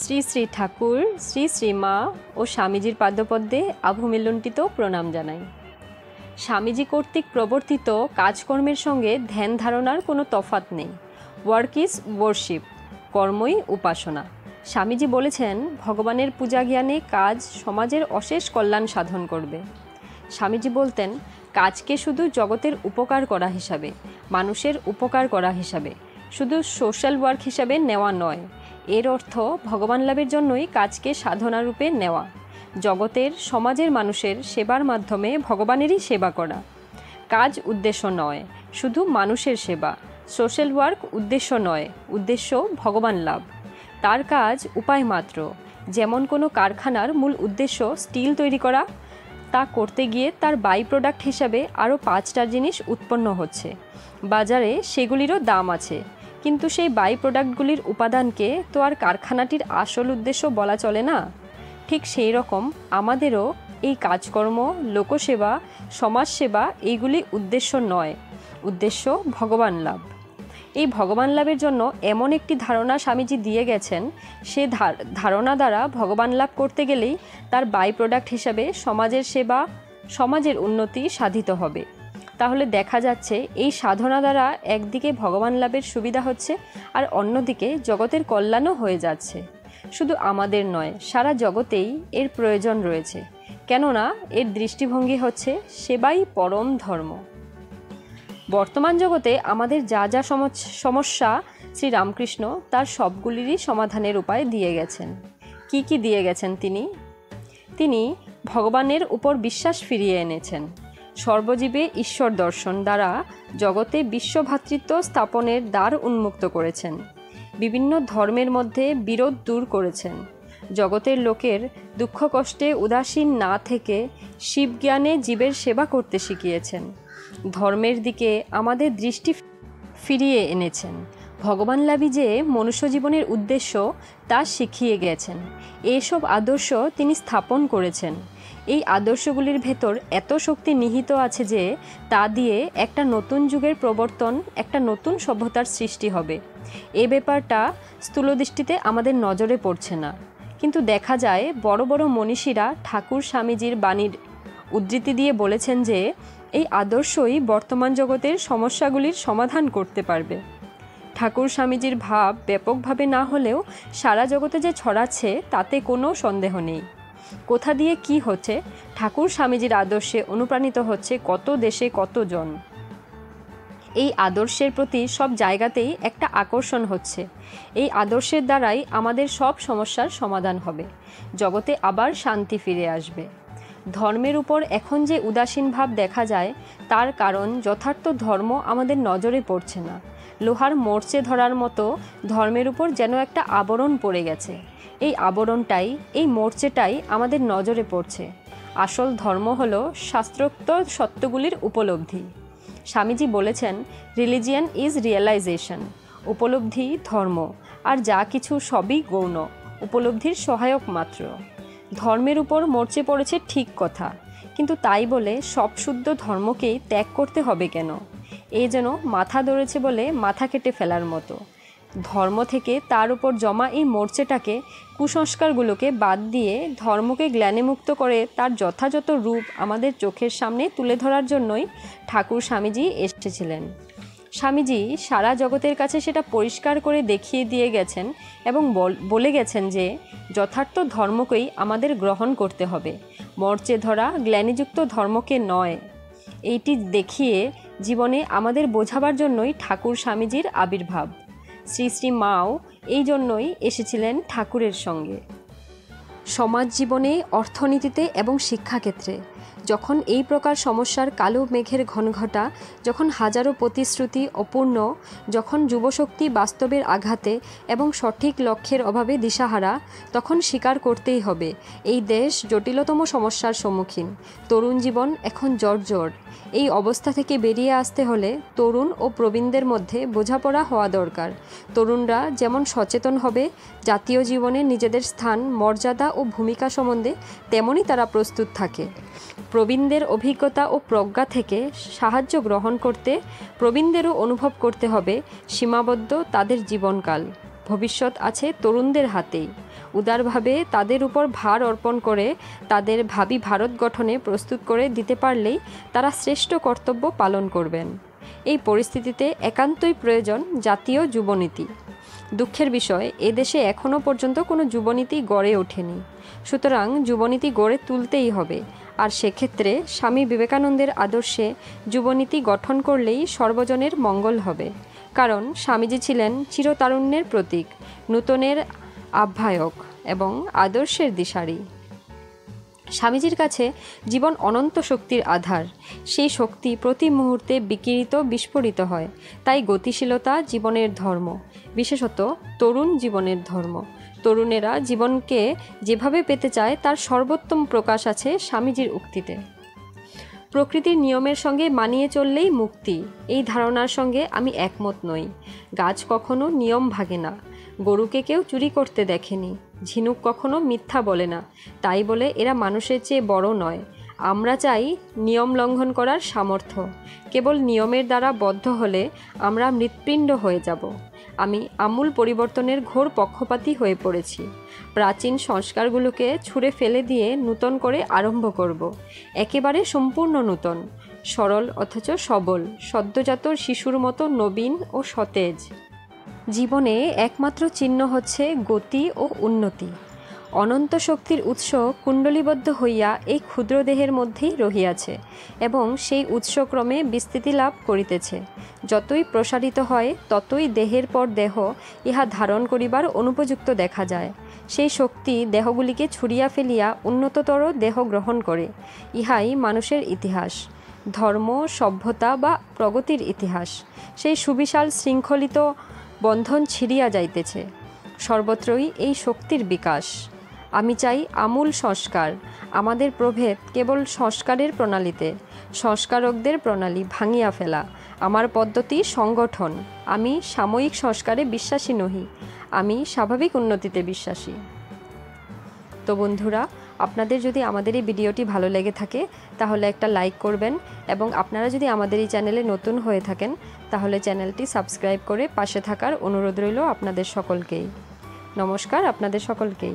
শ্রী শ্রী ঠাকুর, শ্রী শ্রী মা ও স্বামীজির পাদপদ্মে আভূমিলুণ্ঠিত প্রণাম জানাই। স্বামীজি কর্তৃক প্রবর্তিত কাজকর্মের সঙ্গে ধ্যান ধারণার কোনো তফাৎ নেই। ওয়ার্ক ইজ ওয়ার্শিপ, কর্মই উপাসনা। স্বামীজি বলেছেন, ভগবানের পূজা জ্ঞানে কাজ সমাজের অশেষ কল্যাণ সাধন করবে। স্বামীজি বলতেন, কাজকে শুধু জগতের উপকার করা হিসাবে, মানুষের উপকার করা হিসাবে, শুধু সোশ্যাল ওয়ার্ক হিসাবে নেওয়া নয়। এর অর্থ ভগবান লাভের জন্যই কাজকে সাধনারূপে নেওয়া, জগতের সমাজের মানুষের সেবার মাধ্যমে ভগবানেরই সেবা করা। কাজ উদ্দেশ্য নয়, শুধু মানুষের সেবা। সোশ্যাল ওয়ার্ক উদ্দেশ্য নয়, উদ্দেশ্য ভগবান লাভ। তার কাজ উপায় মাত্র। যেমন কোনো কারখানার মূল উদ্দেশ্য স্টিল তৈরি করা, তা করতে গিয়ে তার বাই প্রোডাক্ট হিসাবে আরও 5টা জিনিস উৎপন্ন হচ্ছে। বাজারে সেগুলিরও দাম আছে, কিন্তু সেই বাই প্রোডাক্টগুলির উপাদানকে তো আর কারখানাটির আসল উদ্দেশ্য বলা চলে না। ঠিক সেই রকম আমাদেরও এই কাজকর্ম, লোকসেবা, সমাজসেবা এইগুলি উদ্দেশ্য নয়, উদ্দেশ্য ভগবান লাভ। এই ভগবান লাভের জন্য এমন একটি ধারণা স্বামীজি দিয়ে গেছেন, সে ধারণা দ্বারা ভগবান লাভ করতে গেলেই তার বাই প্রোডাক্ট হিসাবে সমাজের সেবা, সমাজের উন্নতি সাধিত হবে। তাহলে দেখা যাচ্ছে এই সাধনা দ্বারা একদিকে ভগবান লাভের সুবিধা হচ্ছে, আর অন্যদিকে জগতের কল্যাণও হয়ে যাচ্ছে। শুধু আমাদের নয়, সারা জগতেই এর প্রয়োজন রয়েছে। কেননা এর দৃষ্টিভঙ্গি হচ্ছে সেবাই পরম ধর্ম। বর্তমান জগতে আমাদের যা যা সমস্যা শ্রী রামকৃষ্ণ তার সবগুলিরই সমাধানের উপায় দিয়ে গেছেন। কি কি দিয়ে গেছেন তিনি ভগবানের উপর বিশ্বাস ফিরিয়ে এনেছেন। সর্বজীবে ঈশ্বর দর্শন দ্বারা জগতে বিশ্বভ্রাতৃত্ব স্থাপনের দ্বার উন্মুক্ত করেছেন। বিভিন্ন ধর্মের মধ্যে বিরোধ দূর করেছেন। জগতের লোকের দুঃখ কষ্টে উদাসীন না থেকে শিবজ্ঞানে জীবের সেবা করতে শিখিয়েছেন। ধর্মের দিকে আমাদের দৃষ্টি ফিরিয়ে এনেছেন। ভগবান লাভই যে মনুষ্য জীবনের উদ্দেশ্য তা শিখিয়ে গেছেন। এইসব আদর্শ তিনি স্থাপন করেছেন। এই আদর্শগুলির ভেতর এত শক্তি নিহিত আছে যে তা দিয়ে একটা নতুন যুগের প্রবর্তন, একটা নতুন সভ্যতার সৃষ্টি হবে। এই ব্যাপারটা স্থূলদৃষ্টিতে আমাদের নজরে পড়ছে না, কিন্তু দেখা যায় বড় বড় মনীষীরা ঠাকুর স্বামীজির বাণীর উদ্ধৃতি দিয়ে বলেছেন যে এই আদর্শই বর্তমান জগতের সমস্যাগুলির সমাধান করতে পারবে। ঠাকুর স্বামীজির ভাব ব্যাপকভাবে না হলেও সারা জগতে যে ছড়াচ্ছে তাতে কোনো সন্দেহ নেই। কোথা দিয়ে কি হচ্ছে, ঠাকুর স্বামীজির আদর্শে অনুপ্রাণিত হচ্ছে কত দেশে কতজন। এই আদর্শের প্রতি সব জায়গাতেই একটা আকর্ষণ হচ্ছে। এই আদর্শের দ্বারাই আমাদের সব সমস্যার সমাধান হবে, জগতে আবার শান্তি ফিরে আসবে। ধর্মের উপর এখন যে উদাসীন ভাব দেখা যায়, তার কারণ যথার্থ ধর্ম আমাদের নজরে পড়ছে না। লোহার মরচে ধরার মতো ধর্মের উপর যেন একটা আবরণ পড়ে গেছে। এই আবরণটাই, এই মরচেটাই আমাদের নজরে পড়ছে। আসল ধর্ম হলো শাস্ত্রোক্ত সত্যগুলির উপলব্ধি। স্বামীজি বলেছেন, রিলিজিয়ান ইজ রিয়েলাইজেশন। উপলব্ধি ধর্ম, আর যা কিছু সবই গৌণ, উপলব্ধির সহায়ক মাত্র। ধর্মের উপর মরচে পড়েছে ঠিক কথা, কিন্তু তাই বলে সব শুদ্ধ ধর্মকেই ত্যাগ করতে হবে কেন? এই যেন মাথা ধরেছে বলে মাথা কেটে ফেলার মতো। ধর্ম থেকে তার উপর জমা এই মরচেটাকে, কুসংস্কারগুলোকে বাদ দিয়ে ধর্মকে গ্লানিমুক্ত করে তার যথাযথ রূপ আমাদের চোখের সামনে তুলে ধরার জন্যই ঠাকুর স্বামীজি এসেছিলেন। স্বামীজি সারা জগতের কাছে সেটা পরিষ্কার করে দেখিয়ে দিয়ে গেছেন এবং বলে গেছেন যে যথার্থ ধর্মকেই আমাদের গ্রহণ করতে হবে, মরচে ধরা গ্লানিযুক্ত ধর্মকে নয়। এইটি দেখিয়ে জীবনে আমাদের বোঝাবার জন্যই ঠাকুর স্বামীজির আবির্ভাব। শ্রী শ্রী মাও এই জন্যই এসেছিলেন ঠাকুরের সঙ্গে। সমাজ জীবনে, অর্থনীতিতে এবং শিক্ষাক্ষেত্রে যখন এই প্রকার সমস্যার কালো মেঘের ঘনঘটা, যখন হাজারো প্রতিশ্রুতি অপূর্ণ, যখন যুবশক্তি বাস্তবের আঘাতে এবং সঠিক লক্ষ্যের অভাবে দিশাহারা, তখন স্বীকার করতেই হবে এই দেশ জটিলতম সমস্যার সম্মুখীন। তরুণ জীবন এখন জর্জর। এই অবস্থা থেকে বেরিয়ে আসতে হলে তরুণ ও প্রবীণদের মধ্যে বোঝাপড়া হওয়া দরকার। তরুণরা যেমন সচেতন হবে জাতীয় জীবনে নিজেদের স্থান, মর্যাদা ও ভূমিকা সম্বন্ধে, তেমনই তারা প্রস্তুত থাকে। প্রবীণদের অভিজ্ঞতা ও প্রজ্ঞা থেকে সাহায্য গ্রহণ করতে প্রবীণদেরও অনুভব করতে হবে সীমাবদ্ধ তাদের জীবনকাল। ভবিষ্যৎ আছে তরুণদের হাতেই। উদারভাবে তাদের উপর ভার অর্পণ করে তাদের ভাবি ভারত গঠনে প্রস্তুত করে দিতে পারলেই তারা শ্রেষ্ঠ কর্তব্য পালন করবেন। এই পরিস্থিতিতে একান্তই প্রয়োজন জাতীয় যুবনীতি। দুঃখের বিষয়, এদেশে এখনও পর্যন্ত কোনো যুবনীতি গড়ে ওঠেনি। সুতরাং যুবনীতি গড়ে তুলতেই হবে। আর সেক্ষেত্রে স্বামী বিবেকানন্দের আদর্শে যুবনীতি গঠন করলেই সর্বজনের মঙ্গল হবে। কারণ স্বামীজি ছিলেন চিরতারুণ্যের প্রতীক, নূতনের আহ্বায়ক এবং আদর্শের দিশারি। স্বামীজির কাছে জীবন অনন্ত শক্তির আধার। সেই শক্তি প্রতি মুহূর্তে বিকিরিত বিস্ফোরিত হয়। তাই গতিশীলতা জীবনের ধর্ম, বিশেষত তরুণ জীবনের ধর্ম। তরুণেরা জীবনকে যেভাবে পেতে চায় তার সর্বোত্তম প্রকাশ আছে স্বামীজির উক্তিতে। প্রকৃতির নিয়মের সঙ্গে মানিয়ে চললেই মুক্তি, এই ধারণার সঙ্গে আমি একমত নই। গাছ কখনো নিয়ম ভাঙে না, গরুকে কেউ চুরি করতে দেখেনি, ঝিনুক কখনো মিথ্যা বলে না, তাই বলে এরা মানুষের চেয়ে বড় নয়। আমরা চাই নিয়ম লঙ্ঘন করার সামর্থ্য। কেবল নিয়মের দ্বারা বদ্ধ হলে আমরা মৃৎপিণ্ড হয়ে যাব। আমি আমূল পরিবর্তনের ঘোর পক্ষপাতী হয়ে পড়েছি। প্রাচীন সংস্কারগুলোকে ছুঁড়ে ফেলে দিয়ে নূতন করে আরম্ভ করব, একেবারে সম্পূর্ণ নূতন, সরল অথচ সবল, সদ্যজাত শিশুর মতো নবীন ও সতেজ। জীবনে একমাত্র চিহ্ন হচ্ছে গতি ও উন্নতি। অনন্ত শক্তির উৎস কুণ্ডলীবদ্ধ হইয়া এই ক্ষুদ্র দেহের মধ্যেই রহিয়াছে এবং সেই উৎসক্রমে বিস্তৃতি লাভ করিতেছে। যতই প্রসারিত হয় ততই দেহের পর দেহ ইহা ধারণ করিবার অনুপযুক্ত দেখা যায়। সেই শক্তি দেহগুলিকে ছুড়িয়া ফেলিয়া উন্নততর দেহ গ্রহণ করে। ইহাই মানুষের ইতিহাস, ধর্ম, সভ্যতা বা প্রগতির ইতিহাস। সেই সুবিশাল শৃঙ্খলিত বন্ধন ছিঁড়িয়া যাইতেছে। সর্বত্রই এই শক্তির বিকাশ। আমি চাই আমূল সংস্কার। আমাদের প্রভেদ কেবল সংস্কারের প্রণালীতে, সংস্কারকদের প্রণালী ভাঙিয়া ফেলা। আমার পদ্ধতি সংগঠন। আমি সাময়িক সংস্কারে বিশ্বাসী নহি, আমি স্বাভাবিক উন্নতিতে বিশ্বাসী। তো বন্ধুরা, আপনাদের যদি আমাদের এই ভিডিওটি ভালো লেগে থাকে তাহলে একটা লাইক করবেন এবং আপনারা যদি আমাদের এই চ্যানেলে নতুন হয়ে থাকেন তাহলে চ্যানেলটি সাবস্ক্রাইব করে পাশে থাকার অনুরোধ রইল আপনাদের সকলকেই। নমস্কার আপনাদের সকলকেই।